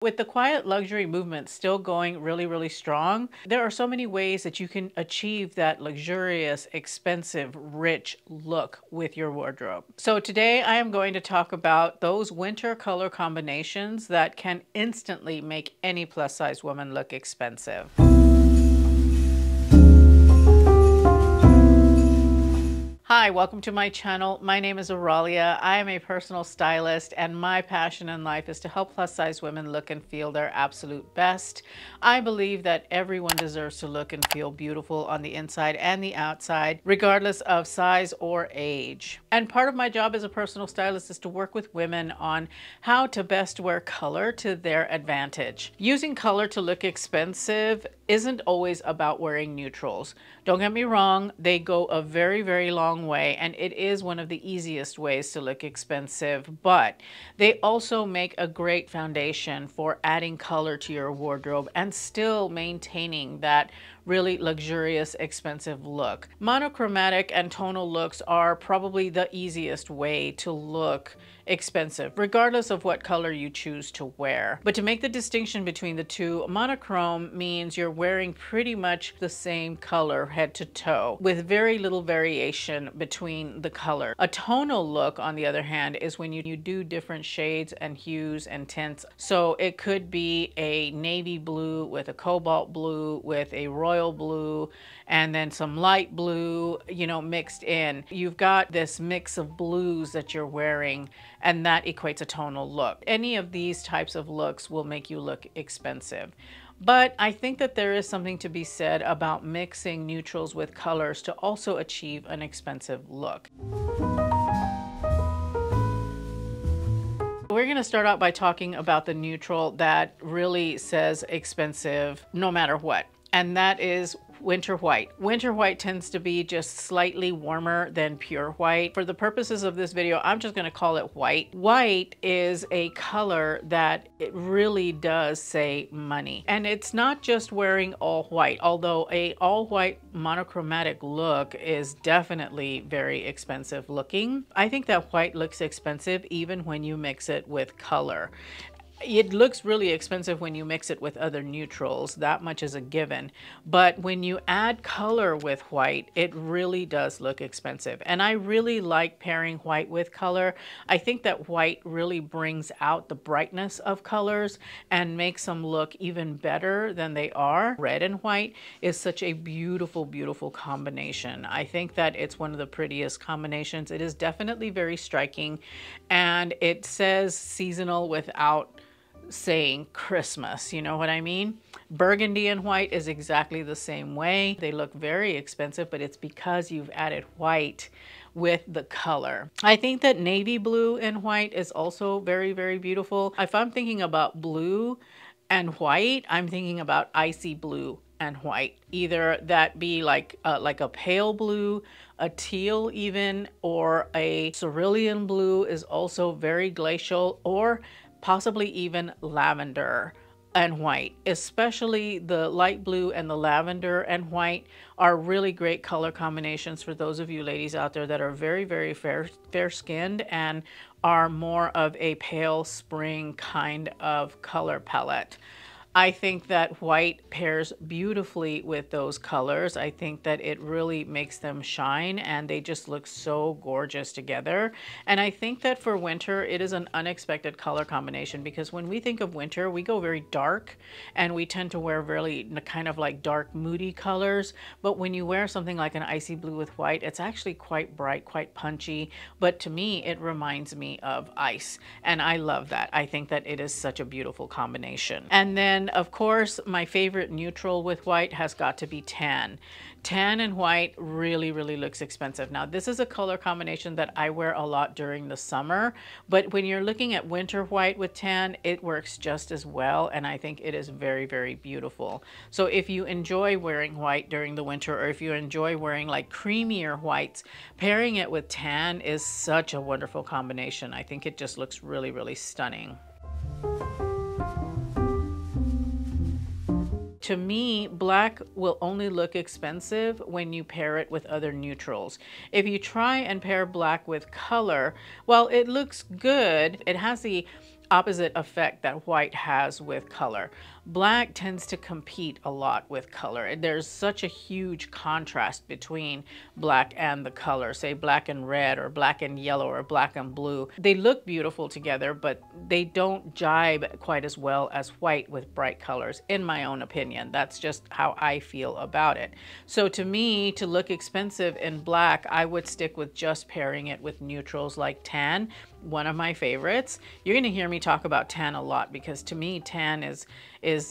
With the quiet luxury movement still going really strong, there are so many ways that you can achieve that luxurious, expensive, rich look with your wardrobe. So today I am going to talk about those winter color combinations that can instantly make any plus size woman look expensive. Hi, welcome to my channel. My name is Oralia. I am a personal stylist and my passion in life is to help plus size women look and feel their absolute best. I believe that everyone deserves to look and feel beautiful on the inside and the outside, regardless of size or age. And part of my job as a personal stylist is to work with women on how to best wear color to their advantage. Using color to look expensive isn't always about wearing neutrals. Don't get me wrong, they go a very long way and it is one of the easiest ways to look expensive, but they also make a great foundation for adding color to your wardrobe and still maintaining that really luxurious, expensive look. Monochromatic and tonal looks are probably the easiest way to look expensive, regardless of what color you choose to wear. But to make the distinction between the two, monochrome means you're wearing pretty much the same color head to toe, with very little variation between the color. A tonal look, on the other hand, is when you do different shades and hues and tints. So it could be a navy blue with a cobalt blue with a royal blue and then some light blue, mixed in. You've got this mix of blues that you're wearing and that equates a tonal look. Any of these types of looks will make you look expensive. But I think that there is something to be said about mixing neutrals with colors to also achieve an expensive look. We're going to start out by talking about the neutral that really says expensive no matter what. And that is winter white. Winter white tends to be just slightly warmer than pure white. For the purposes of this video, I'm just going to call it white. White is a color that it really does say money. And it's not just wearing all white, although a all white monochromatic look is definitely very expensive looking. I think that white looks expensive even when you mix it with color. It looks really expensive when you mix it with other neutrals, that much is a given. But when you add color with white, it really does look expensive. And I really like pairing white with color. I think that white really brings out the brightness of colors and makes them look even better than they are. Red and white is such a beautiful combination. I think that it's one of the prettiest combinations. It is definitely very striking and it says seasonal without saying Christmas, you know what I mean? Burgundy and white is exactly the same way. They look very expensive, but it's because you've added white with the color. I think that navy blue and white is also very beautiful. If I'm thinking about blue and white, I'm thinking about icy blue and white. Either that be like a pale blue, a teal even, or a cerulean blue is also very glacial, or possibly even lavender and white. Especially the light blue and the lavender and white are really great color combinations for those of you ladies out there that are very fair skinned and are more of a pale spring kind of color palette. I think that white pairs beautifully with those colors. I think that it really makes them shine and they just look so gorgeous together. And I think that for winter, it is an unexpected color combination because when we think of winter, we go very dark and we tend to wear really kind of like dark, moody colors. But when you wear something like an icy blue with white, it's actually quite bright, quite punchy. But to me, it reminds me of ice. And I love that. I think that it is such a beautiful combination. And then of course, my favorite neutral with white has got to be tan. Tan and white really looks expensive. Now, this is a color combination that I wear a lot during the summer, but when you're looking at winter white with tan, it works just as well, and I think it is very beautiful. So if you enjoy wearing white during the winter, or if you enjoy wearing like creamier whites, pairing it with tan is such a wonderful combination. I think it just looks really stunning. To me, black will only look expensive when you pair it with other neutrals. If you try and pair black with color, well, it looks good. It has the opposite effect that white has with color. Black tends to compete a lot with color. There's such a huge contrast between black and the color, say black and red or black and yellow or black and blue. They look beautiful together, but they don't jibe quite as well as white with bright colors, in my own opinion. That's just how I feel about it. So to me, to look expensive in black, I would stick with just pairing it with neutrals like tan, one of my favorites. You're going to hear me talk about tan a lot because to me tan is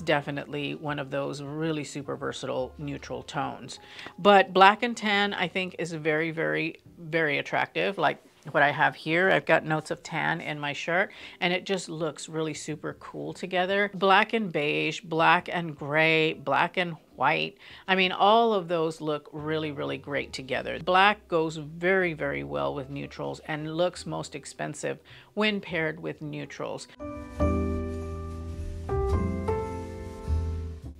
definitely one of those really super versatile neutral tones. But black and tan I think is very, very, very attractive. Like what I have here, I've got notes of tan in my shirt and it just looks really super cool together. Black and beige, black and gray, black and white. I mean, all of those look really, really great together. Black goes very, very well with neutrals and looks most expensive when paired with neutrals.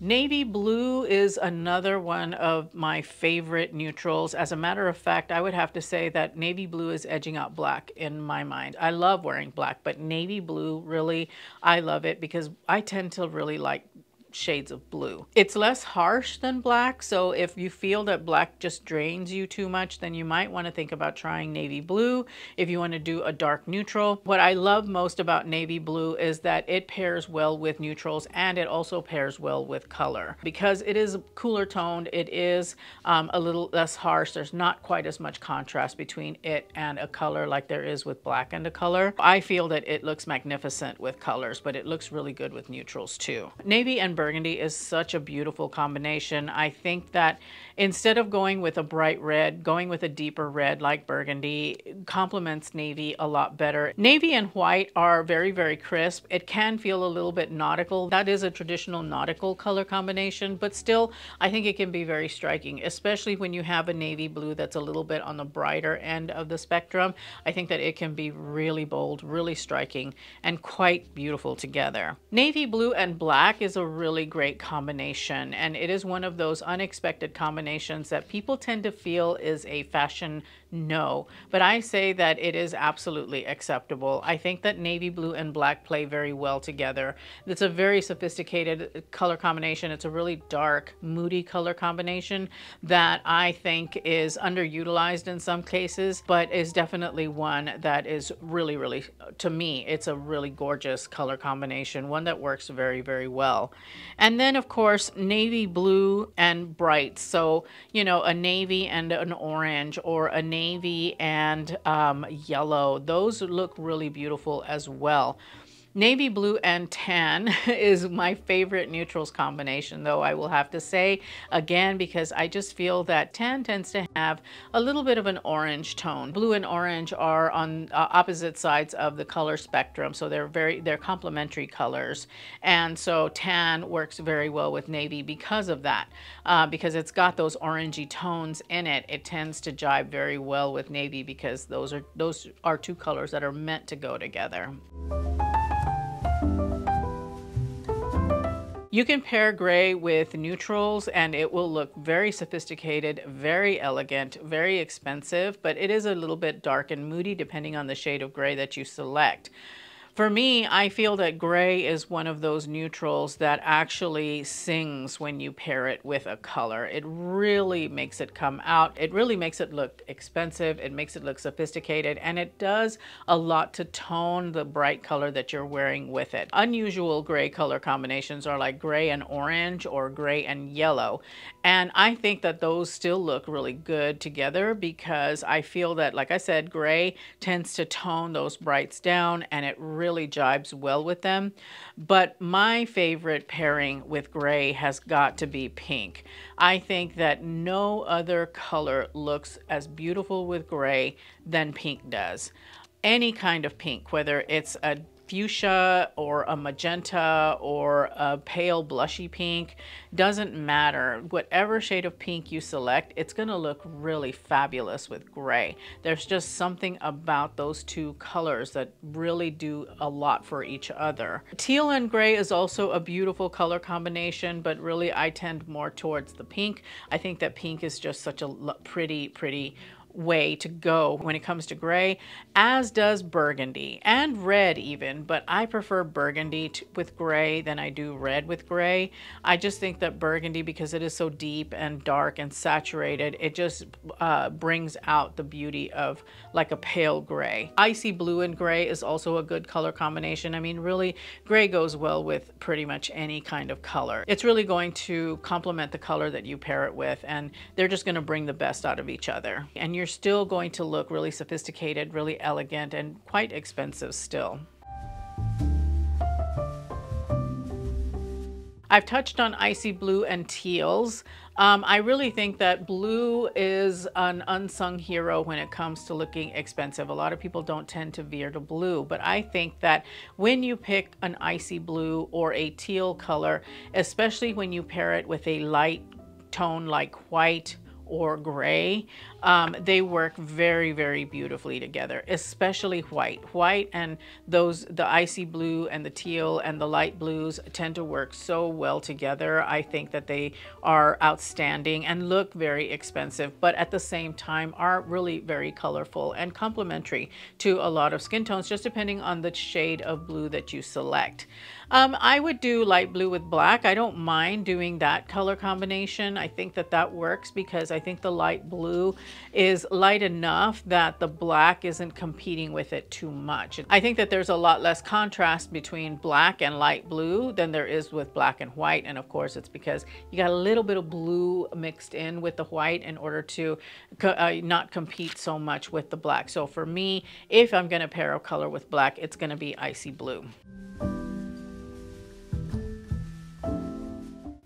Navy blue is another one of my favorite neutrals. As a matter of fact, I would have to say that navy blue is edging out black in my mind. I love wearing black, but navy blue, really, I love it because I tend to really like shades of blue. It's less harsh than black, so if you feel that black just drains you too much, then you might want to think about trying navy blue if you want to do a dark neutral. What I love most about navy blue is that it pairs well with neutrals and it also pairs well with color. Because it is cooler toned, it is a little less harsh. There's not quite as much contrast between it and a color like there is with black and a color. I feel that it looks magnificent with colors, but it looks really good with neutrals too. Navy and burgundy is such a beautiful combination. I think that instead of going with a bright red, going with a deeper red like burgundy complements navy a lot better. Navy and white are very, very crisp. It can feel a little bit nautical. That is a traditional nautical color combination, but still I think it can be very striking, especially when you have a navy blue that's a little bit on the brighter end of the spectrum. I think that it can be really bold, really striking, and quite beautiful together. Navy blue and black is a really great combination, and it is one of those unexpected combinations that people tend to feel is a fashion no, but I say that it is absolutely acceptable. I think that navy blue and black play very well together. It's a very sophisticated color combination. It's a really dark, moody color combination that I think is underutilized in some cases, but is definitely one that is really, really, to me, it's a really gorgeous color combination, one that works very, very well. And then of course, navy blue and bright. So, you know, a navy and an orange, or a navy and yellow. Those look really beautiful as well. Navy blue and tan is my favorite neutrals combination, though I will have to say again, because I just feel that tan tends to have a little bit of an orange tone. Blue and orange are on opposite sides of the color spectrum, so they're complementary colors, and so tan works very well with navy because of that. Because it's got those orangey tones in it, it tends to jibe very well with navy because those are two colors that are meant to go together. You can pair gray with neutrals and it will look very sophisticated, very elegant, very expensive, but it is a little bit dark and moody depending on the shade of gray that you select. For me, I feel that gray is one of those neutrals that actually sings when you pair it with a color. It really makes it come out. It really makes it look expensive. It makes it look sophisticated, and it does a lot to tone the bright color that you're wearing with it. Unusual gray color combinations are like gray and orange or gray and yellow. And I think that those still look really good together because I feel that, like I said, gray tends to tone those brights down and it really jibes well with them. But my favorite pairing with gray has got to be pink. I think that no other color looks as beautiful with gray than pink does. Any kind of pink, whether it's a fuchsia or a magenta or a pale blushy pink, doesn't matter. Whatever shade of pink you select, it's going to look really fabulous with gray. There's just something about those two colors that really do a lot for each other. Teal and gray is also a beautiful color combination, but really I tend more towards the pink. I think that pink is just such a pretty way to go when it comes to gray, as does burgundy and red even, but I prefer burgundy with gray than I do red with gray. I just think that burgundy, because it is so deep and dark and saturated, it just brings out the beauty of like a pale gray. Icy blue and gray is also a good color combination. I mean, really, gray goes well with pretty much any kind of color. It's really going to complement the color that you pair it with, and they're just going to bring the best out of each other. And you're still going to look really sophisticated, really elegant, and quite expensive still. I've touched on icy blue and teals. I really think that blue is an unsung hero when it comes to looking expensive. A lot of people don't tend to veer to blue, but I think that when you pick an icy blue or a teal color, especially when you pair it with a light tone like white or gray, they work very, very beautifully together, especially white. White and the icy blue and the teal and the light blues tend to work so well together. I think that they are outstanding and look very expensive, but at the same time are really very colorful and complementary to a lot of skin tones, just depending on the shade of blue that you select. I would do light blue with black. I don't mind doing that color combination. I think that that works because I think the light blue is light enough that the black isn't competing with it too much. I think that there's a lot less contrast between black and light blue than there is with black and white. And of course, it's because you got a little bit of blue mixed in with the white in order to not compete so much with the black. So for me, if I'm going to pair a color with black, it's going to be icy blue.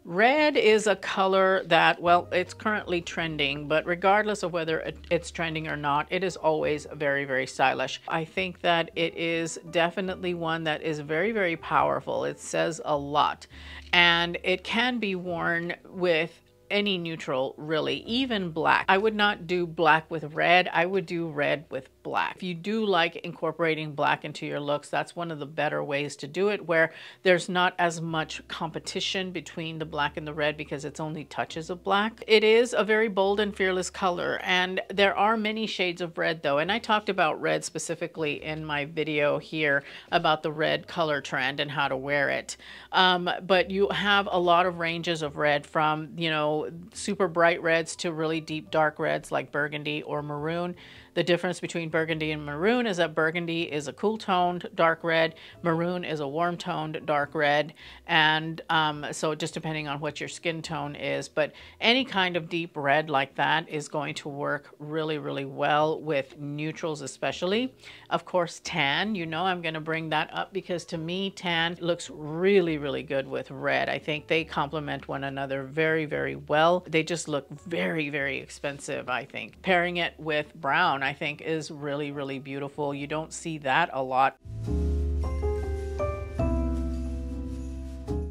Red is a color that, well, it's currently trending, but regardless of whether it's trending or not, it is always very, very stylish. I think that it is definitely one that is very, very powerful. It says a lot, and it can be worn with any neutral, really, even black. I would not do black with red. I would do red with black. If you do like incorporating black into your looks, that's one of the better ways to do it, where there's not as much competition between the black and the red because it's only touches of black. It is a very bold and fearless color, and there are many shades of red though, and I talked about red specifically in my video here about the red color trend and how to wear it. But you have a lot of ranges of red, from, you know, super bright reds to really deep dark reds like burgundy or maroon. The difference between burgundy and maroon is that burgundy is a cool toned dark red, maroon is a warm toned dark red, and so just depending on what your skin tone is, but any kind of deep red like that is going to work really, really well with neutrals especially. Of course, tan, you know, I'm going to bring that up because to me tan looks really, really good with red. I think they complement one another very, very well. They just look very, very expensive, I think. Pairing it with brown, I think, is really, really beautiful. You don't see that a lot.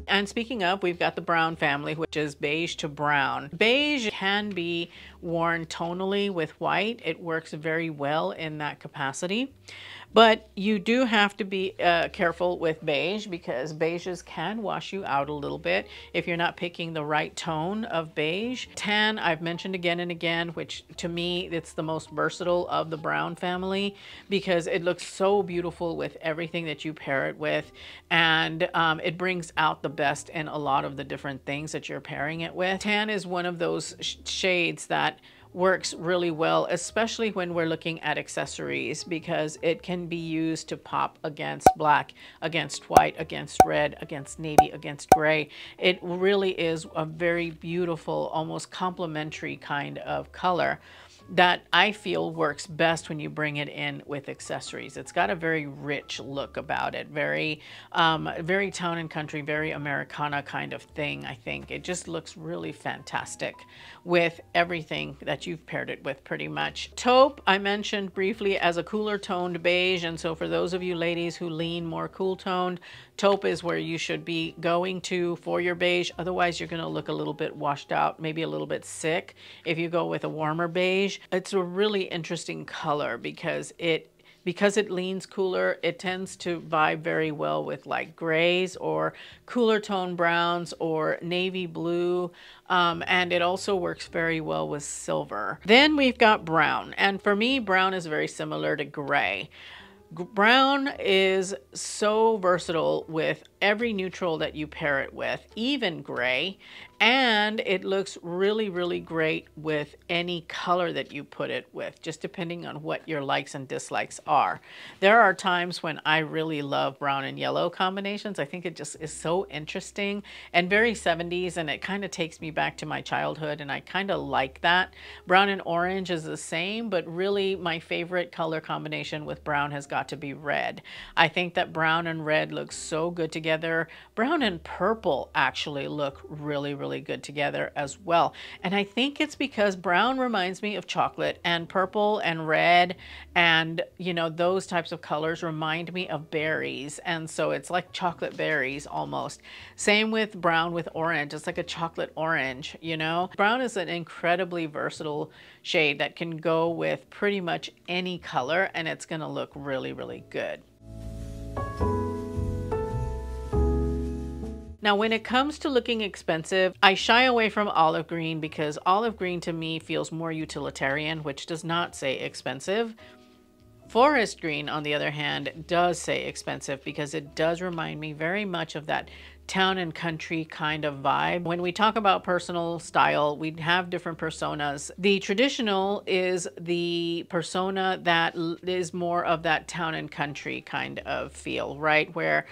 And speaking of, we've got the brown family, which is beige to brown. Beige can be worn tonally with white. It works very well in that capacity. But you do have to be careful with beige, because beiges can wash you out a little bit if you're not picking the right tone of beige. Tan, I've mentioned again and again, which to me, it's the most versatile of the brown family because it looks so beautiful with everything that you pair it with. And it brings out the best in a lot of the different things that you're pairing it with. Tan is one of those shades that works really well, especially when we're looking at accessories, because it can be used to pop against black, against white, against red, against navy, against gray. It really is a very beautiful, almost complementary kind of color that I feel works best when you bring it in with accessories. It's got a very rich look about it, very town and country, very Americana kind of thing. I think it just looks really fantastic with everything that you've paired it with pretty much. Taupe, I mentioned briefly as a cooler toned beige, and so for those of you ladies who lean more cool toned, taupe is where you should be going to for your beige. Otherwise, you're going to look a little bit washed out, maybe a little bit sick if you go with a warmer beige. It's a really interesting color because it because it leans cooler, it tends to vibe very well with like grays or cooler tone browns or navy blue. And it also works very well with silver. Then we've got brown. And for me, brown is very similar to gray. Brown is so versatile with every neutral that you pair it with, even gray, and it looks really, really great with any color that you put it with, just depending on what your likes and dislikes are. There are times when I really love brown and yellow combinations. I think it just is so interesting and very 70s, and it kind of takes me back to my childhood, and I kind of like that. Brown and orange is the same, but really my favorite color combination with brown has got to be red. I think that brown and red look so good together. Brown and purple actually look really, really good together as well. And I think it's because brown reminds me of chocolate, and purple and red and, you know, those types of colors remind me of berries. And so it's like chocolate berries almost. Same with brown with orange. It's like a chocolate orange, you know. Brown is an incredibly versatile shade that can go with pretty much any color, and it's going to look really, really good. Now, when it comes to looking expensive, I shy away from olive green because olive green to me feels more utilitarian, which does not say expensive. Forest green, on the other hand, does say expensive because it does remind me very much of that town and country kind of vibe. When we talk about personal style, we have different personas. The traditional is the persona that is more of that town and country kind of feel, right? Where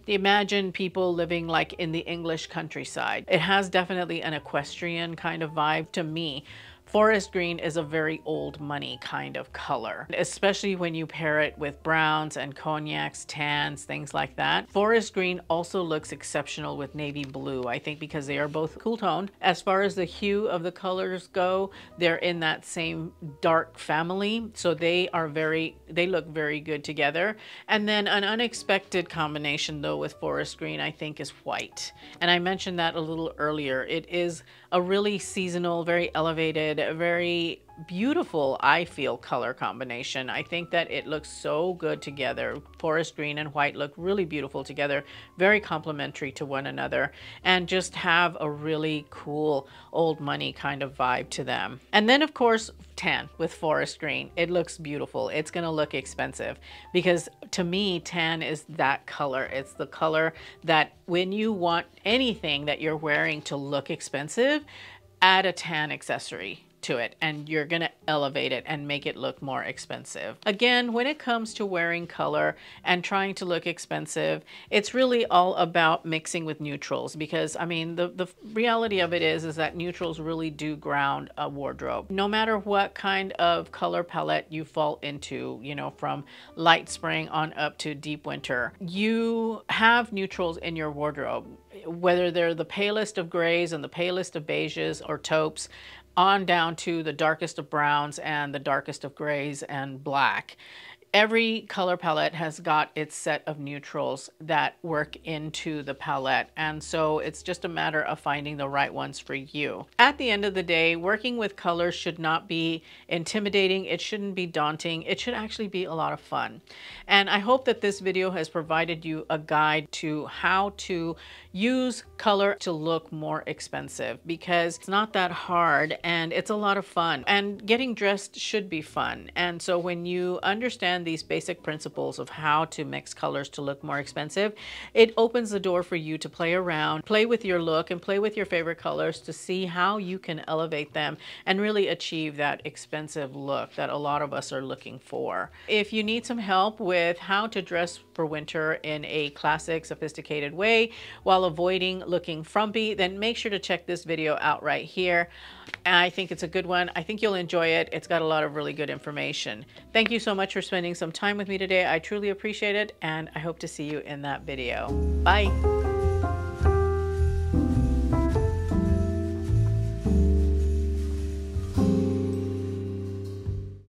imagine people living like in the English countryside. It has definitely an equestrian kind of vibe to me. Forest green is a very old money kind of color, especially when you pair it with browns and cognacs, tans, things like that. Forest green also looks exceptional with navy blue, I think, because they are both cool toned. As far as the hue of the colors go, they're in that same dark family, so they look very good together. And then an unexpected combination though with forest green, I think, is white. And I mentioned that a little earlier. It is a really seasonal, very elevated, very beautiful, I feel, color combination. I think that it looks so good together. Forest green and white look really beautiful together, very complementary to one another, and just have a really cool old money kind of vibe to them. And then of course, tan with forest green. It looks beautiful. It's gonna look expensive because to me, tan is that color. It's the color that when you want anything that you're wearing to look expensive, add a tan accessory to it and you're gonna elevate it and make it look more expensive. Again, when it comes to wearing color and trying to look expensive, it's really all about mixing with neutrals, because I mean the reality of it is that neutrals really do ground a wardrobe. No matter what kind of color palette you fall into, you know, from light spring on up to deep winter, you have neutrals in your wardrobe, whether they're the palest of grays and the palest of beiges or taupes, on down to the darkest of browns and the darkest of grays and black. Every color palette has got its set of neutrals that work into the palette, and so it's just a matter of finding the right ones for you. At the end of the day, working with colors should not be intimidating. It shouldn't be daunting. It should actually be a lot of fun. And I hope that this video has provided you a guide to how to use color to look more expensive, because it's not that hard and it's a lot of fun, and getting dressed should be fun. And so when you understand these basic principles of how to mix colors to look more expensive, it opens the door for you to play around, play with your look, and play with your favorite colors to see how you can elevate them and really achieve that expensive look that a lot of us are looking for. If you need some help with how to dress for winter in a classic, sophisticated way while avoiding looking frumpy, then make sure to check this video out right here. I think it's a good one. I think you'll enjoy it. It's got a lot of really good information. Thank you so much for spending some time with me today. I truly appreciate it, and I hope to see you in that video. Bye.